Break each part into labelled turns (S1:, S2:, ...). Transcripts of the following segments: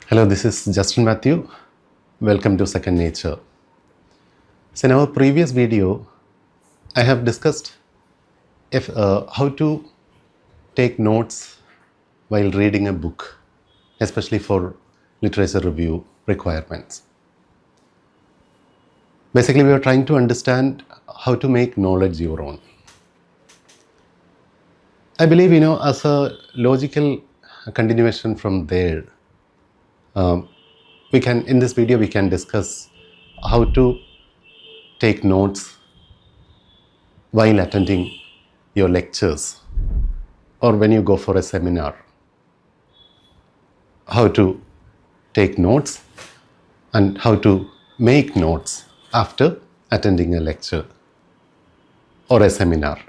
S1: Hello, this is Justin Matthew. Welcome to Second Nature. So in our previous video, I have discussed how to take notes while reading a book, especially for literature review requirements. Basically, we are trying to understand how to make knowledge your own. I believe, as a logical continuation from there, in this video, we can discuss how to take notes while attending your lectures or when you go for a seminar. How to take notes and how to make notes after attending a lecture or a seminar.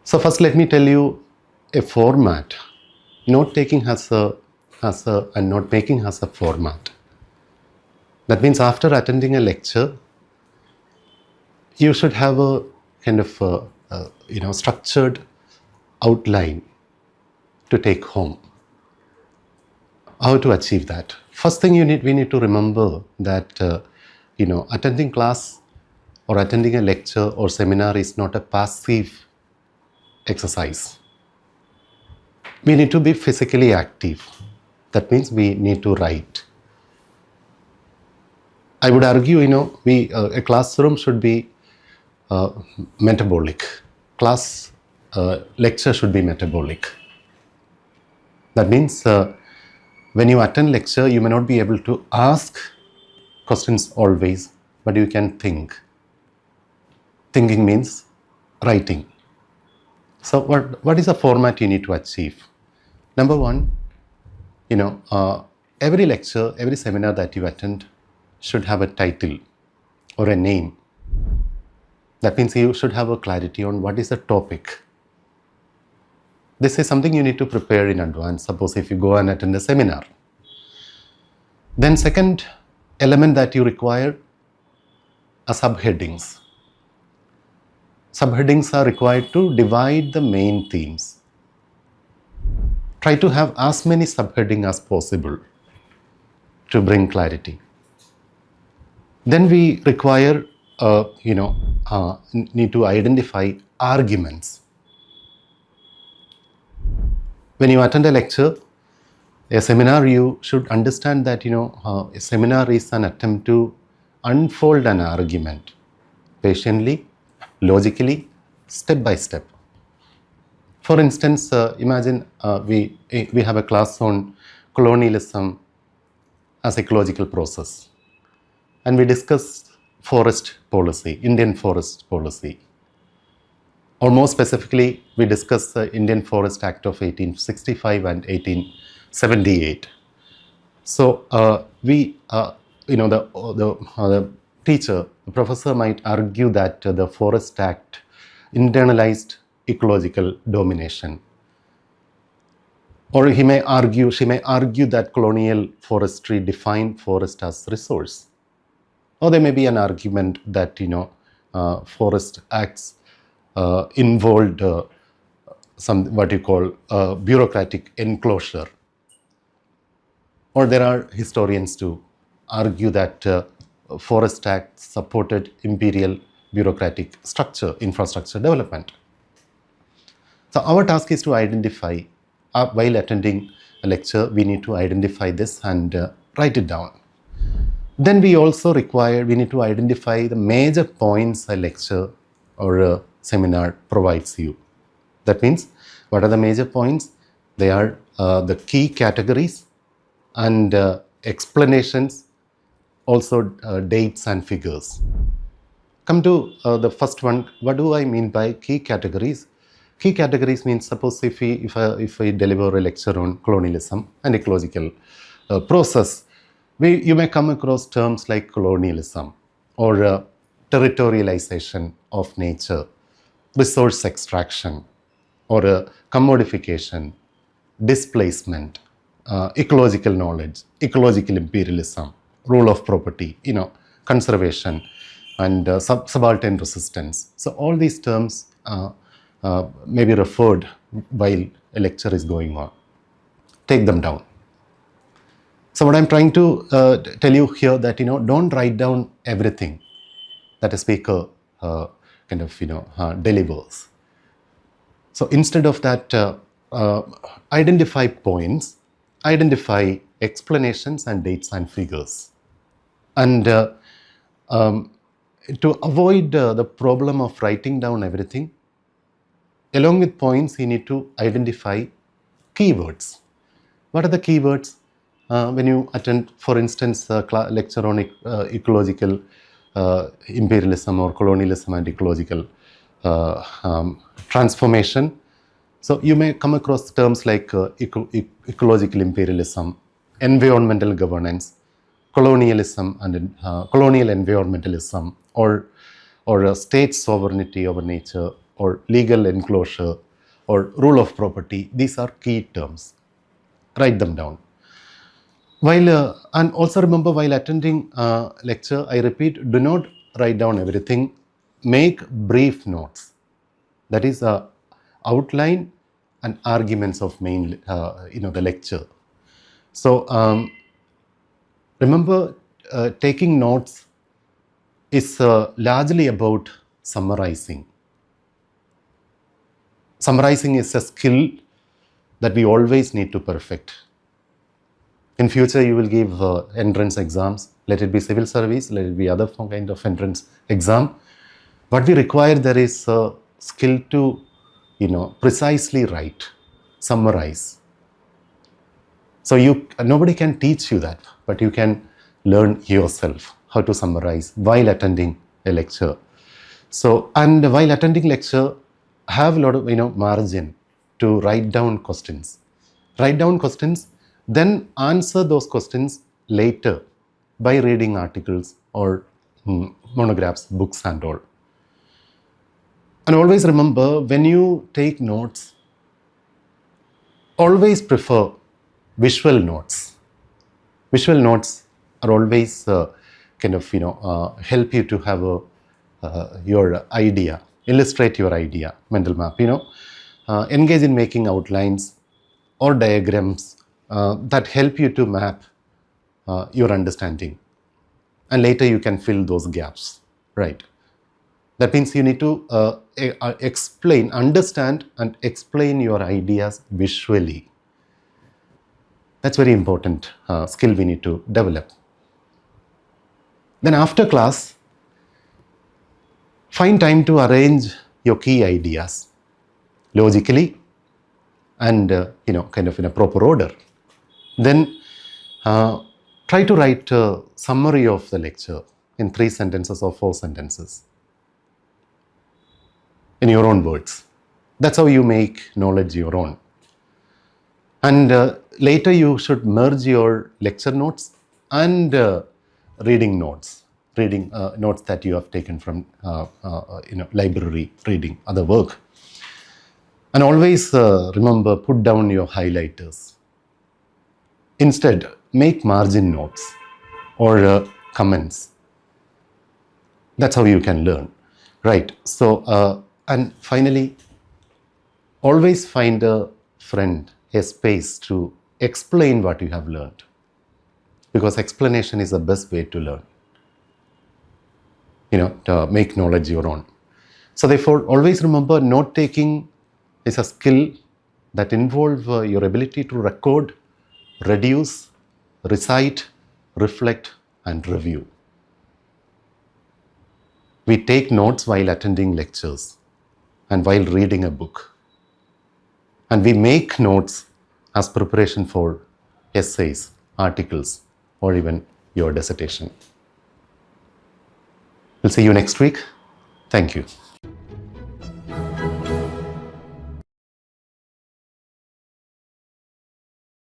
S1: So first let me tell you a format. Note-taking and note-making has a format. That means after attending a lecture, you should have a kind of structured outline to take home. How to achieve that? First thing we need to remember that attending class or attending a lecture or seminar is not a passive exercise. We need to be physically active. That means we need to write. I would argue, a classroom should be metabolic. Lecture should be metabolic. That means when you attend lecture, you may not be able to ask questions always, but you can think. Thinking means writing. So what is the format you need to achieve? Number one, every lecture, every seminar that you attend should have a title or a name. That means you should have a clarity on what is the topic. This is something you need to prepare in advance. Suppose if you go and attend a seminar. Then second element that you require are subheadings. Subheadings are required to divide the main themes. Try to have as many subheadings as possible to bring clarity. Then we require, need to identify arguments. When you attend a lecture, a seminar, you should understand that, a seminar is an attempt to unfold an argument patiently, logically, step by step. For instance, imagine we have a class on colonialism as ecological process. And we discuss forest policy, Indian forest policy. Or more specifically, we discuss the Indian Forest Act of 1865 and 1878. So the teacher, the professor might argue that the Forest Act internalized ecological domination. Or she may argue that colonial forestry defined forest as resource. Or there may be an argument that forest acts involved some what you call bureaucratic enclosure. Or there are historians to argue that forest acts supported imperial bureaucratic infrastructure development. So our task is to identify, while attending a lecture, we need to identify this and write it down. Then we need to identify the major points a lecture or a seminar provides you. That means, what are the major points? They are the key categories and explanations, also dates and figures. Come to the first one. What do I mean by key categories? Key categories means, suppose if I deliver a lecture on colonialism and ecological process, you may come across terms like colonialism or territorialization of nature, resource extraction or commodification, displacement, ecological knowledge, ecological imperialism, rule of property, conservation and subaltern resistance. So all these terms may be referred while a lecture is going on. Take them down. So what I'm trying to tell you here that, don't write down everything that a speaker delivers. So instead of that, identify points, identify explanations and dates and figures. And to avoid the problem of writing down everything, along with points, you need to identify keywords. What are the keywords? When you attend, for instance, a lecture on ecological imperialism or colonialism and ecological transformation, so you may come across terms like ecological imperialism, environmental governance, colonialism and colonial environmentalism, or state sovereignty over nature, or legal enclosure, or rule of property. These are key terms. Write them down. And also remember, while attending lecture, I repeat, do not write down everything. Make brief notes. That is outline and arguments of the lecture. So remember, taking notes is largely about summarizing. Summarizing is a skill that we always need to perfect. In future, you will give entrance exams. Let it be civil service, let it be other kind of entrance exam. What we require there is a skill to, precisely write, summarize. So nobody can teach you that, but you can learn yourself how to summarize while attending a lecture. So, and while attending lecture, have a lot of margin to write down questions. Write down questions, then answer those questions later by reading articles or monographs, books and all. And always remember, when you take notes, always prefer visual notes. Visual notes are always help you to have your idea, illustrate your idea, mental map, engage in making outlines or diagrams that help you to map your understanding. And later you can fill those gaps, right? That means you need to explain, understand and explain your ideas visually. That's very important skill we need to develop. Then after class, find time to arrange your key ideas logically and in a proper order. Then try to write a summary of the lecture in 3 sentences or 4 sentences in your own words. That's how you make knowledge your own. And later you should merge your lecture notes and reading notes that you have taken from library, reading other work. And always remember, put down your highlighters. Instead, make margin notes or comments. That's how you can learn, right? So, and finally, always find a friend, a space to explain what you have learned, because explanation is the best way to learn, to make knowledge your own. So therefore, always remember, note-taking is a skill that involves your ability to record, reduce, recite, reflect, and review. We take notes while attending lectures and while reading a book. And we make notes as preparation for essays, articles, or even your dissertation. We'll see you next week. Thank you.